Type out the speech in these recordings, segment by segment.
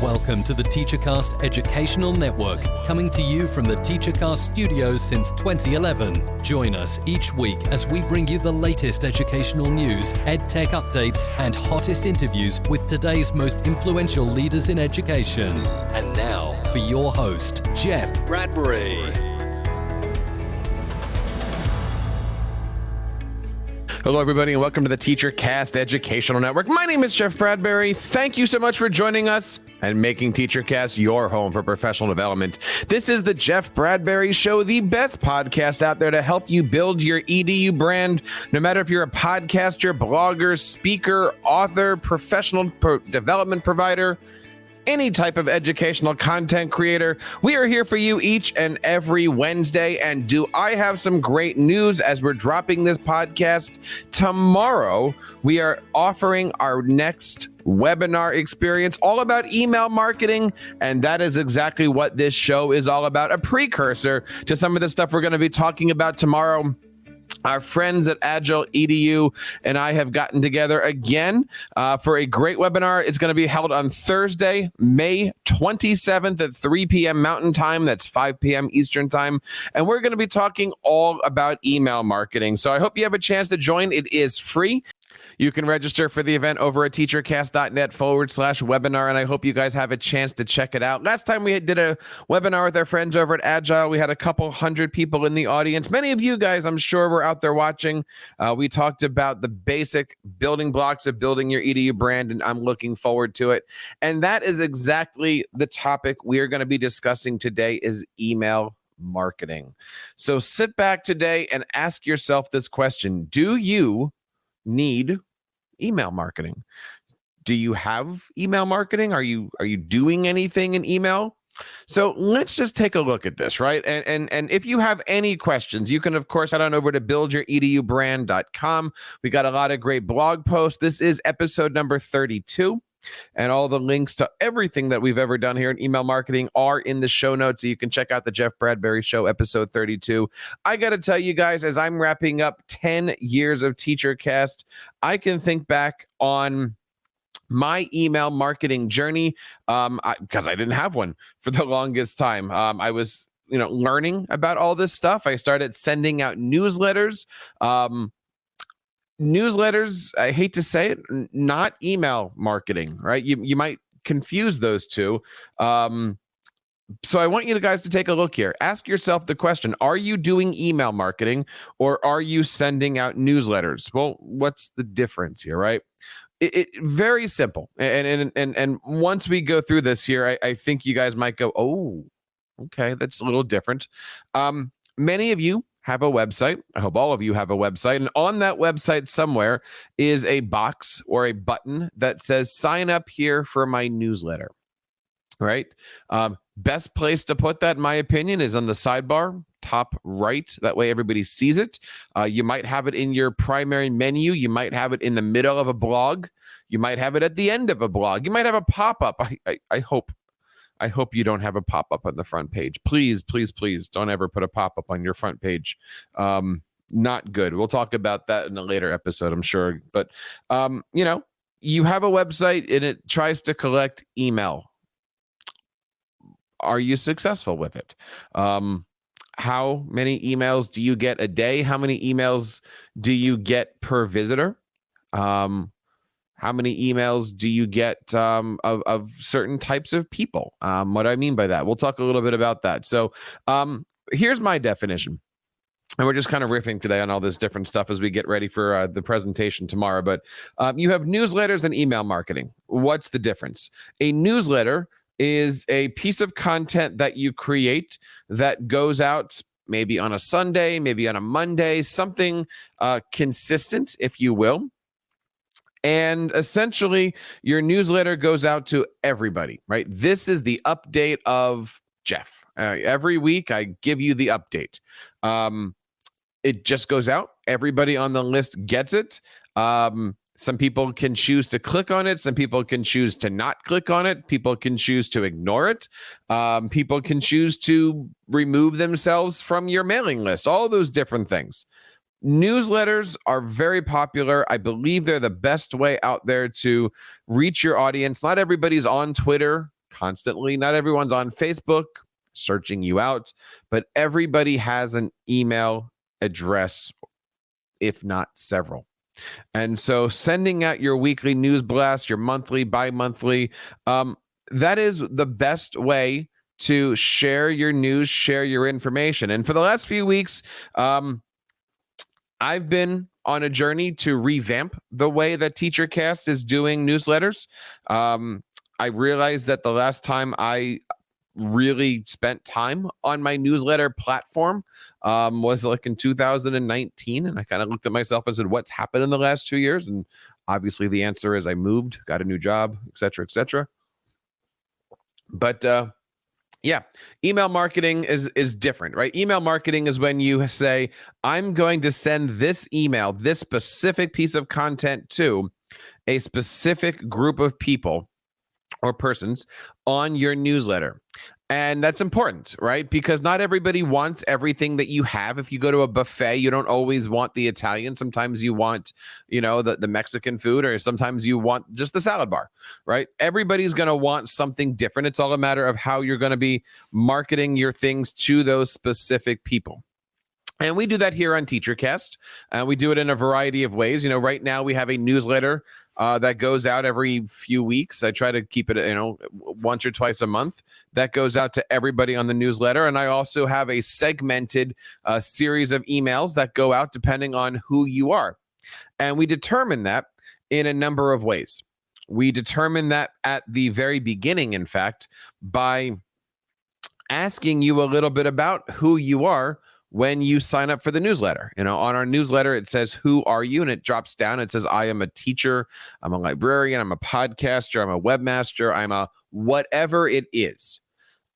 Welcome to the TeacherCast Educational Network, coming to you from the TeacherCast studios since 2011. Join us each week as we bring you the latest educational news, EdTech updates, and hottest interviews with today's most influential leaders in education. And now, for your host, Jeff Bradbury. Hello, everybody, and welcome to the TeacherCast Educational Network. My name is Jeff Bradbury. Thank you so much for joining us and making TeacherCast your home for professional development. This is the Jeff Bradbury Show, the best podcast out there to help you build your EDU brand, no matter if you're a podcaster, blogger, speaker, author, professional development provider, any type of educational content creator. We are here for you each and every Wednesday. And do I have some great news as we're dropping this podcast? Tomorrow, we are offering our next webinar experience all about email marketing. And that is exactly what this show is all about, a precursor to some of the stuff we're going to be talking about tomorrow. Our friends at Agile EDU and I have gotten together again for a great webinar. It's going to be held on Thursday, May 27th at 3 p.m. Mountain Time. That's 5 p.m. Eastern Time. And we're going to be talking all about email marketing. So I hope you have a chance to join. It is free. You can register for the event over at teachercast.net/webinar, and I hope you guys have a chance to check it out. Last time we did a webinar with our friends over at Agile, we had a couple hundred people in the audience. Many of you guys, I'm sure, were out there watching. We talked about the basic building blocks of building your EDU brand, and I'm looking forward to it. And that is exactly the topic we are going to be discussing today is email marketing. So sit back today and ask yourself this question. Do you need email marketing? Do you have email marketing? Are you doing anything in email? So let's just take a look at this, right? And if you have any questions, you can, of course, head on over to buildyouredubrand.com. We got a lot of great blog posts. This is episode number 32. And all the links to everything that we've ever done here in email marketing are in the show notes. So you can check out the Jeff Bradbury Show, episode 32. I got to tell you guys, as I'm wrapping up 10 years of TeacherCast, I can think back on my email marketing journey because I didn't have one for the longest time. I was, learning about all this stuff. I started sending out newsletters. Newsletters, I hate to say it, not email marketing, right? You might confuse those two. So I want you guys to take a look here. Ask yourself the question, are you doing email marketing or are you sending out newsletters? Well, what's the difference here, right? It very simple. And once we go through this here, I think you guys might go, oh, okay, that's a little different. Many of you have a website. I hope all of you have a website. And on that website somewhere is a box or a button that says sign up here for my newsletter, right? Best place to put that, in my opinion, is on the sidebar, top right. That way everybody sees it. You might have it in your primary menu. You might have it in the middle of a blog. You might have it at the end of a blog. You might have a pop-up. I hope you don't have a pop-up on the front page. Please, please, please don't ever put a pop-up on your front page. Not good. We'll talk about that in a later episode, I'm sure. But, you have a website and it tries to collect email. Are you successful with it? How many emails do you get a day? How many emails do you get per visitor? How many emails do you get of certain types of people? What I mean by that, we'll talk a little bit about that. So here's my definition. And we're just kind of riffing today on all this different stuff as we get ready for the presentation tomorrow. But you have newsletters and email marketing. What's the difference? A newsletter is a piece of content that you create that goes out maybe on a Sunday, maybe on a Monday, something consistent, if you will. And essentially, your newsletter goes out to everybody, right? This is the update of Jeff. Every week, I give you the update. It just goes out. Everybody on the list gets it. Some people can choose to click on it. Some people can choose to not click on it. People can choose to ignore it. People can choose to remove themselves from your mailing list. All those different things. Newsletters are very popular. I believe they're the best way out there to reach your audience. Not everybody's on Twitter constantly. Not everyone's on Facebook searching you out, but everybody has an email address, if not several. And so sending out your weekly news blast, your monthly, bi-monthly, that is the best way to share your news, share your information. And for the last few weeks, I've been on a journey to revamp the way that TeacherCast is doing newsletters. I realized that the last time I really spent time on my newsletter platform was like in 2019. And I kind of looked at myself and said, what's happened in the last 2 years? And obviously the answer is I moved, got a new job, et cetera, et cetera. But yeah, email marketing is different, right? Email marketing is when you say, I'm going to send this email, this specific piece of content to a specific group of people or persons on your newsletter. And that's important, right? Because not everybody wants everything that you have. If you go to a buffet, you don't always want the Italian. Sometimes you want, the Mexican food, or sometimes you want just the salad bar, right? Everybody's going to want something different. It's all a matter of how you're going to be marketing your things to those specific people. And we do that here on TeacherCast. We do it in a variety of ways. Right now we have a newsletter that goes out every few weeks. I try to keep it, once or twice a month. That goes out to everybody on the newsletter. And I also have a segmented series of emails that go out depending on who you are. And we determine that in a number of ways. We determine that at the very beginning, in fact, by asking you a little bit about who you are when you sign up for the newsletter. On our newsletter, it says, who are you? And it drops down. It says, I am a teacher. I'm a librarian. I'm a podcaster. I'm a webmaster. I'm a whatever it is.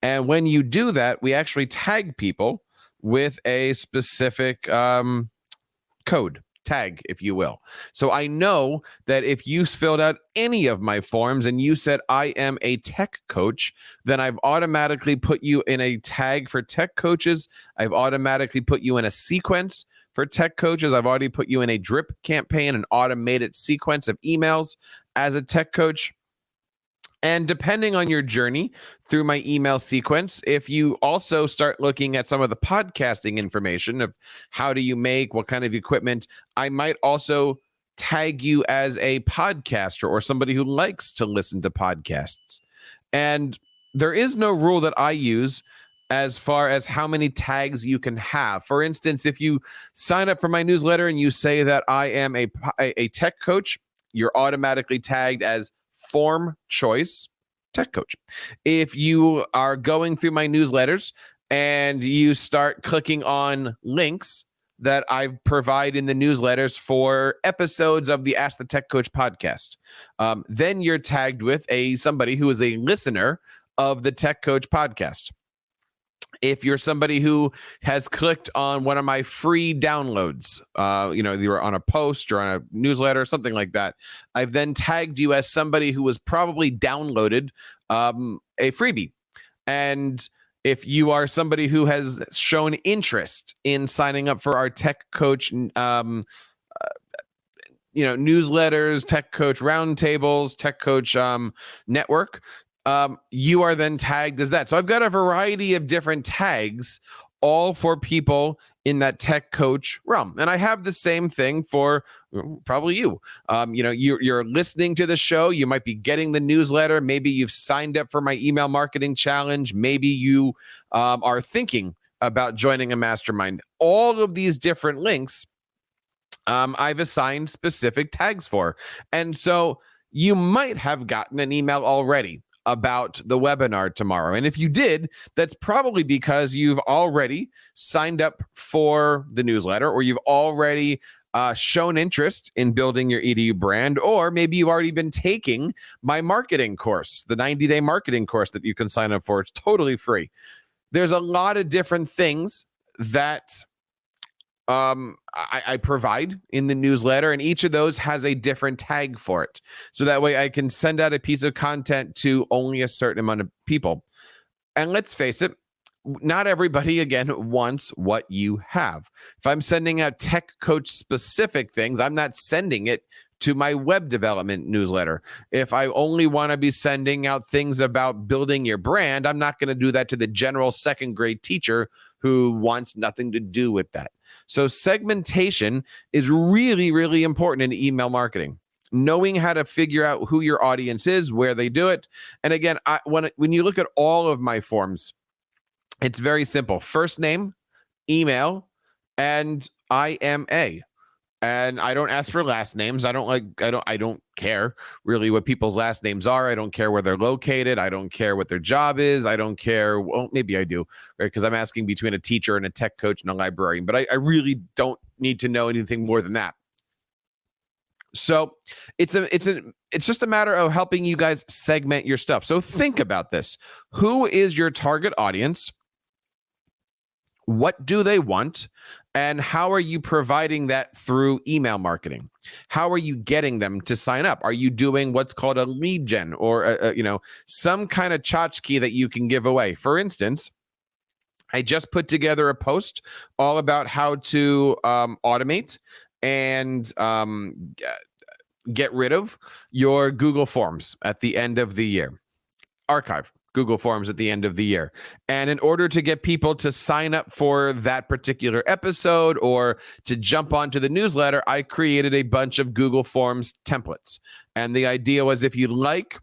And when you do that, we actually tag people with a specific code. Tag, if you will. So I know that if you filled out any of my forms and you said, I am a tech coach, then I've automatically put you in a tag for tech coaches. I've automatically put you in a sequence for tech coaches. I've already put you in a drip campaign, an automated sequence of emails as a tech coach. And depending on your journey through my email sequence, if you also start looking at some of the podcasting information of how do you make, what kind of equipment, I might also tag you as a podcaster or somebody who likes to listen to podcasts. And there is no rule that I use as far as how many tags you can have. For instance, if you sign up for my newsletter and you say that I am a tech coach, you're automatically tagged as form choice tech coach. If you are going through my newsletters and you start clicking on links that I provide in the newsletters for episodes of the Ask the Tech Coach podcast, then you're tagged with somebody who is a listener of the Tech Coach podcast. If you're somebody who has clicked on one of my free downloads, you were on a post or on a newsletter or something like that, I've then tagged you as somebody who was probably downloaded a freebie. And if you are somebody who has shown interest in signing up for our Tech Coach newsletters, Tech Coach roundtables, Tech Coach network, you are then tagged as that. So I've got a variety of different tags, all for people in that tech coach realm. And I have the same thing for probably you. You're listening to the show. You might be getting the newsletter. Maybe you've signed up for my email marketing challenge. Maybe you are thinking about joining a mastermind. All of these different links, I've assigned specific tags for. And so you might have gotten an email already about the webinar tomorrow. And if you did, that's probably because you've already signed up for the newsletter, or you've already shown interest in building your EDU brand, or maybe you've already been taking my marketing course, the 90-day marketing course that you can sign up for. It's totally free. There's a lot of different things that I provide in the newsletter, and each of those has a different tag for it. So that way I can send out a piece of content to only a certain amount of people. And let's face it, not everybody, again, wants what you have. If I'm sending out tech coach specific things, I'm not sending it to my web development newsletter. If I only want to be sending out things about building your brand, I'm not going to do that to the general second grade teacher who wants nothing to do with that. So segmentation is really, really important in email marketing. Knowing how to figure out who your audience is, where they do it. And again, when you look at all of my forms, it's very simple. First name, email, and IMA. And I don't ask for last names. I don't care really what people's last names are. I don't care where they're located. I don't care what their job is. I don't care. Well, maybe I do, right? Because I'm asking between a teacher and a tech coach and a librarian. But I really don't need to know anything more than that. So it's just a matter of helping you guys segment your stuff. So think about this. Who is your target audience? What do they want? And how are you providing that through email marketing? How are you getting them to sign up? Are you doing what's called a lead gen or some kind of tchotchke that you can give away? For instance, I just put together a post all about how to automate and get rid of your Google Forms at the end of the year. Archive Google Forms at the end of the year. And in order to get people to sign up for that particular episode or to jump onto the newsletter, I created a bunch of Google Forms templates. And the idea was, if you'd like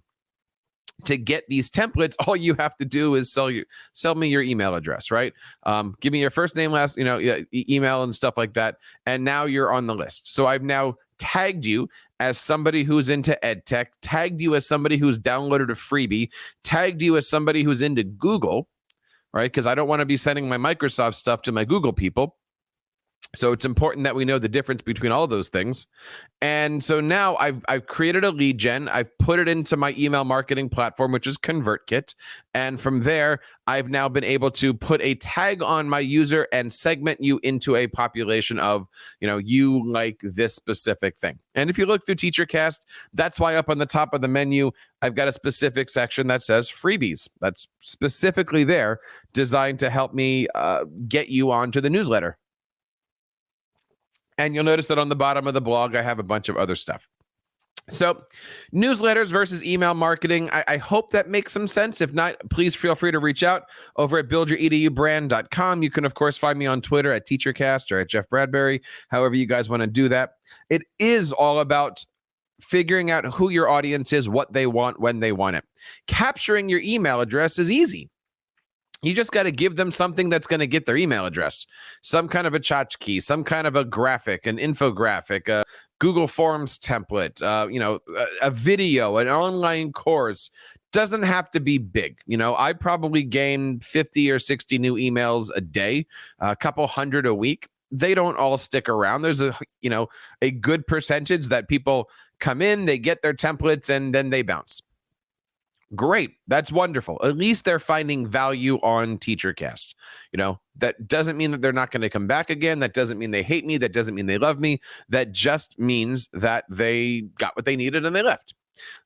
to get these templates, all you have to do is sell me your email address, right? Give me your first name, last, email and stuff like that. And now you're on the list. So I've now tagged you as somebody who's into ed tech, tagged you as somebody who's downloaded a freebie, tagged you as somebody who's into Google, right? Because I don't want to be sending my Microsoft stuff to my Google people. So it's important that we know the difference between all of those things. And so now I've created a lead gen. I've put it into my email marketing platform, which is ConvertKit. And from there, I've now been able to put a tag on my user and segment you into a population of, you like this specific thing. And if you look through TeacherCast, that's why up on the top of the menu, I've got a specific section that says freebies. That's specifically there, designed to help me get you onto the newsletter. And you'll notice that on the bottom of the blog, I have a bunch of other stuff. So newsletters versus email marketing, I hope that makes some sense. If not, please feel free to reach out over at buildyouredubrand.com. You can, of course, find me on Twitter at TeacherCast or at Jeff Bradbury, however you guys want to do that. It is all about figuring out who your audience is, what they want, when they want it. Capturing your email address is easy. You just got to give them something that's going to get their email address, some kind of a tchotchke, some kind of a graphic, an infographic, a Google Forms template, a video, an online course. Doesn't have to be big. I probably gain 50 or 60 new emails a day, a couple hundred a week. They don't all stick around. There's a good percentage that people come in, they get their templates, and then they bounce. Great. That's wonderful. At least they're finding value on TeacherCast. That doesn't mean that they're not going to come back again. That doesn't mean they hate me. That doesn't mean they love me. That just means that they got what they needed and they left.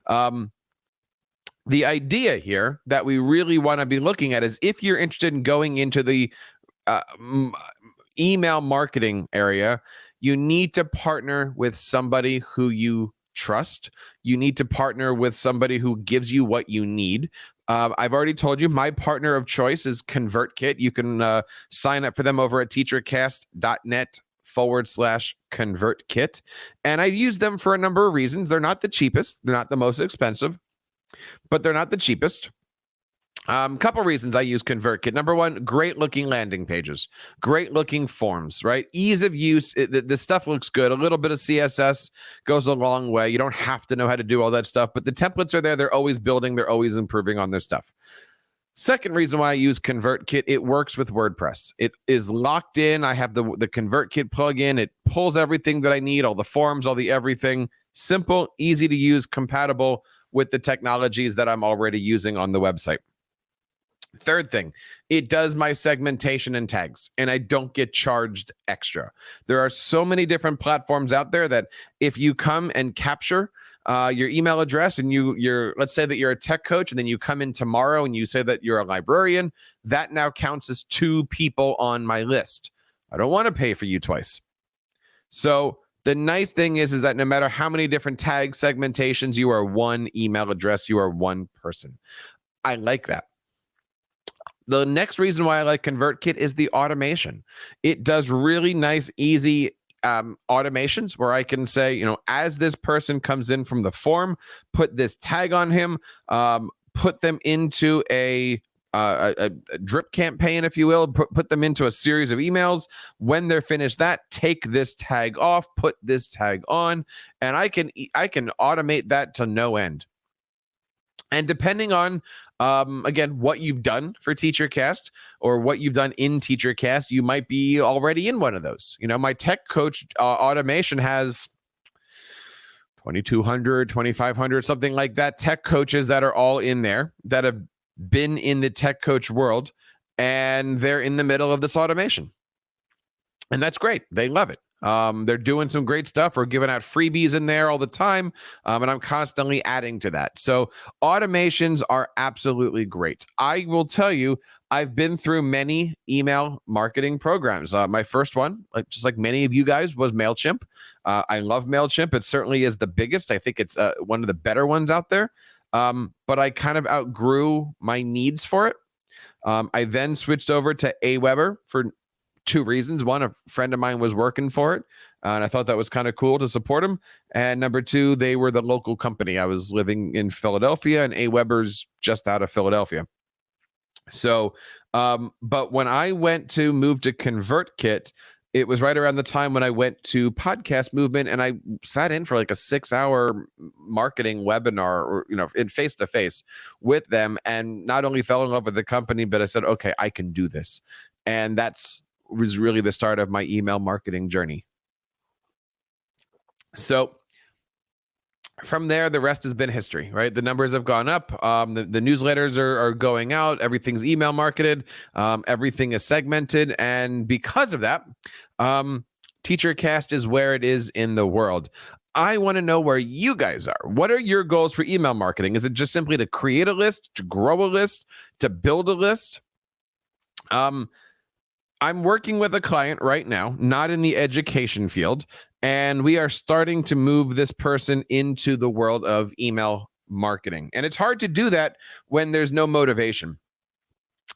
The idea here that we really want to be looking at is, if you're interested in going into the email marketing area, you need to partner with somebody who you trust. You need to partner with somebody who gives you what you need. I've already told you my partner of choice is ConvertKit. You can sign up for them over at teachercast.net/ConvertKit. And I use them for a number of reasons. They're not the cheapest. They're not the most expensive, but they're not the cheapest. Couple reasons I use ConvertKit. Number one, great looking landing pages, great looking forms, right? Ease of use. The stuff looks good. A little bit of CSS goes a long way. You don't have to know how to do all that stuff, but the templates are there. They're always building. They're always improving on their stuff. Second reason why I use ConvertKit, it works with WordPress. It is locked in. I have the ConvertKit plugin. It pulls everything that I need, all the forms, all the everything. Simple, easy to use, compatible with the technologies that I'm already using on the website. Third thing, it does my segmentation and tags, and I don't get charged extra. There are so many different platforms out there that if you come and capture your email address and let's say that you're a tech coach, and then you come in tomorrow and you say that you're a librarian, that now counts as 2 people on my list. I don't want to pay for you twice. So The nice thing is that no matter how many different tag segmentations, you are one email address, you are one person. I like that. The next reason why I like ConvertKit is the automation. It does really nice, easy automations where I can say, as this person comes in from the form, put this tag on him, put them into a drip campaign, if you will, put them into a series of emails. When they're finished that, take this tag off, put this tag on, and I can automate that to no end. And depending on, again, what you've done for TeacherCast or what you've done in TeacherCast, you might be already in one of those. My tech coach automation has 2,200, 2,500, something like that, tech coaches that are all in there that have been in the tech coach world, and they're in the middle of this automation. And that's great. They love it. They're doing some great stuff. We're giving out freebies in there all the time, and I'm constantly adding to that. So automations are absolutely great. I will tell you, I've been through many email marketing programs. My first one, just like many of you guys, was MailChimp. I love MailChimp. It certainly is the biggest. I think it's one of the better ones out there. But I kind of outgrew my needs for it. I then switched over to Aweber for two reasons. One, a friend of mine was working for it, and I thought that was kind of cool to support him. And number two, they were the local company. I was living in Philadelphia, and Aweber's just out of Philadelphia. So, but when I went to move to ConvertKit, it was right around the time when I went to Podcast Movement, and I sat in for like a 6-hour marketing webinar, or in face-to-face with them, and not only fell in love with the company, but I said, okay, I can do this. And was really the start of my email marketing journey. So from there, the rest has been history, right? The numbers have gone up. The newsletters are going out. Everything's email marketed. Everything is segmented. And because of that, TeacherCast is where it is in the world. I want to know where you guys are. What are your goals for email marketing? Is it just simply to create a list, to grow a list, to build a list? I'm working with a client right now, not in the education field, and we are starting to move this person into the world of email marketing. And it's hard to do that when there's no motivation.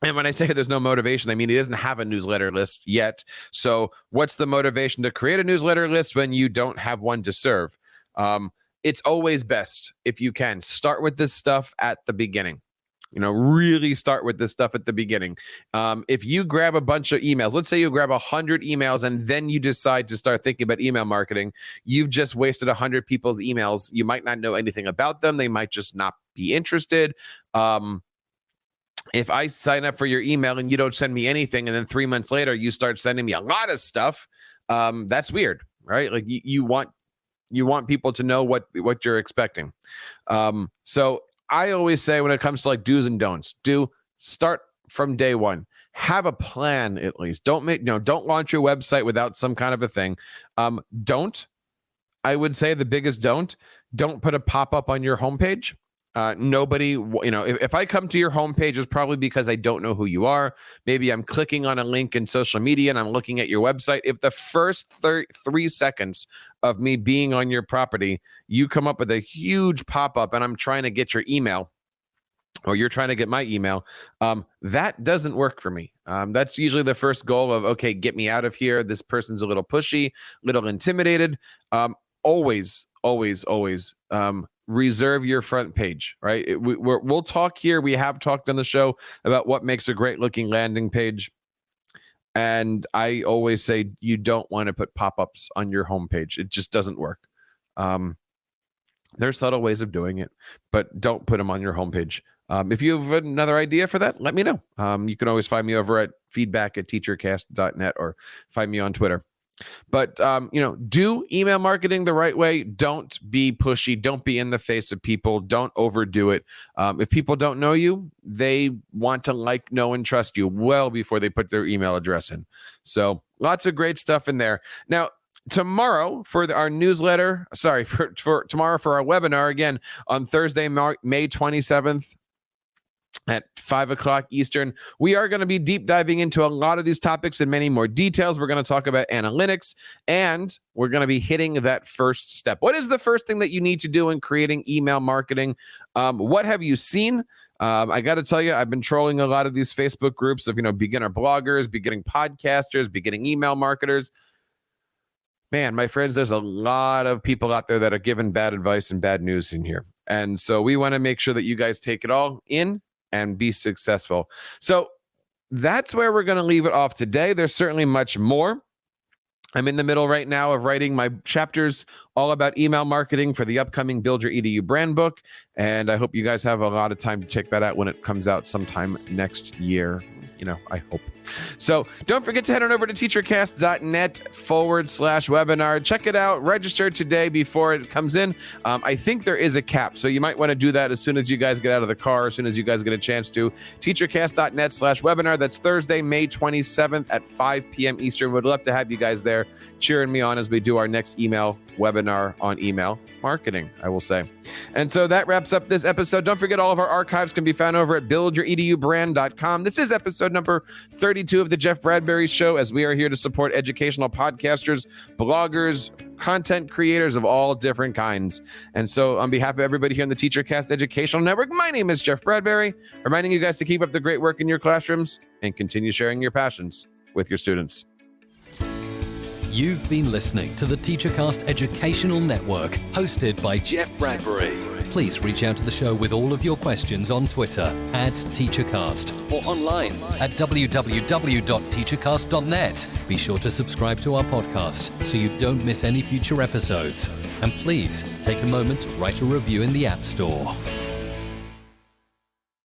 And when I say there's no motivation, I mean he doesn't have a newsletter list yet. So what's the motivation to create a newsletter list when you don't have one to serve? It's always best, if you can, start with this stuff at the beginning. Really start with this stuff at the beginning. If you grab a bunch of emails, let's say you grab 100 emails and then you decide to start thinking about email marketing, you've just wasted 100 people's emails. You might not know anything about them. They might just not be interested. If I sign up for your email and you don't send me anything, and then 3 months later you start sending me a lot of stuff, that's weird, right? Like you want people to know what you're expecting. So I always say, when it comes to like do's and don'ts, start from day one. Have a plan at least. Don't launch your website without some kind of a thing. I would say the biggest don't put a pop-up on your homepage. Nobody, if I come to your homepage, it's probably because I don't know who you are. Maybe I'm clicking on a link in social media and I'm looking at your website. If the first 3 seconds of me being on your property, you come up with a huge pop-up and I'm trying to get your email, or you're trying to get my email, that doesn't work for me. That's usually the first goal of, okay, get me out of here. This person's a little pushy, little intimidated. Always reserve your front page, right? We'll talk here. We have talked on the show about what makes a great looking landing page. And I always say you don't want to put pop-ups on your homepage. It just doesn't work. There's subtle ways of doing it, but don't put them on your homepage. If you have another idea for that, let me know. You can always find me over at feedback@teachercast.net or find me on Twitter. But, do email marketing the right way. Don't be pushy. Don't be in the face of people. Don't overdo it. If people don't know you, they want to like, know, and trust you well before they put their email address in. So lots of great stuff in there. Now, tomorrow for our newsletter, for tomorrow for our webinar, again, on Thursday, May 27th, at 5 o'clock Eastern. We are going to be deep diving into a lot of these topics in many more details. We're going to talk about analytics, and we're going to be hitting that first step. What is the first thing that you need to do in creating email marketing? What have you seen? I got to tell you, I've been trolling a lot of these Facebook groups of, beginner bloggers, beginning podcasters, beginning email marketers. Man, my friends, there's a lot of people out there that are giving bad advice and bad news in here. And so we want to make sure that you guys take it all in and be successful. So that's where we're going to leave it off today. There's certainly much more. I'm in the middle right now of writing my chapters all about email marketing for the upcoming Build Your EDU brand book. And I hope you guys have a lot of time to check that out when it comes out sometime next year. I hope. So don't forget to head on over to teachercast.net/webinar. Check it out. Register today before it comes in. I think there is a cap, so you might want to do that as soon as you guys get out of the car, as soon as you guys get a chance to. teachercast.net/webinar. That's Thursday, May 27th at 5 p.m. Eastern. Would love to have you guys there cheering me on as we do our next email webinar on email marketing, I will say. And so that wraps up this episode. Don't forget, all of our archives can be found over at buildyouredubrand.com. This is episode number 32 of the Jeff Bradbury Show, as we are here to support educational podcasters, bloggers, content creators of all different kinds. And so on behalf of everybody here on the TeacherCast Educational Network, my name is Jeff Bradbury, reminding you guys to keep up the great work in your classrooms and continue sharing your passions with your students. You've been listening to the TeacherCast Educational Network, hosted by Jeff Bradbury. Please reach out to the show with all of your questions on Twitter @TeacherCast or online at www.teachercast.net. Be sure to subscribe to our podcast so you don't miss any future episodes. And please take a moment to write a review in the App Store.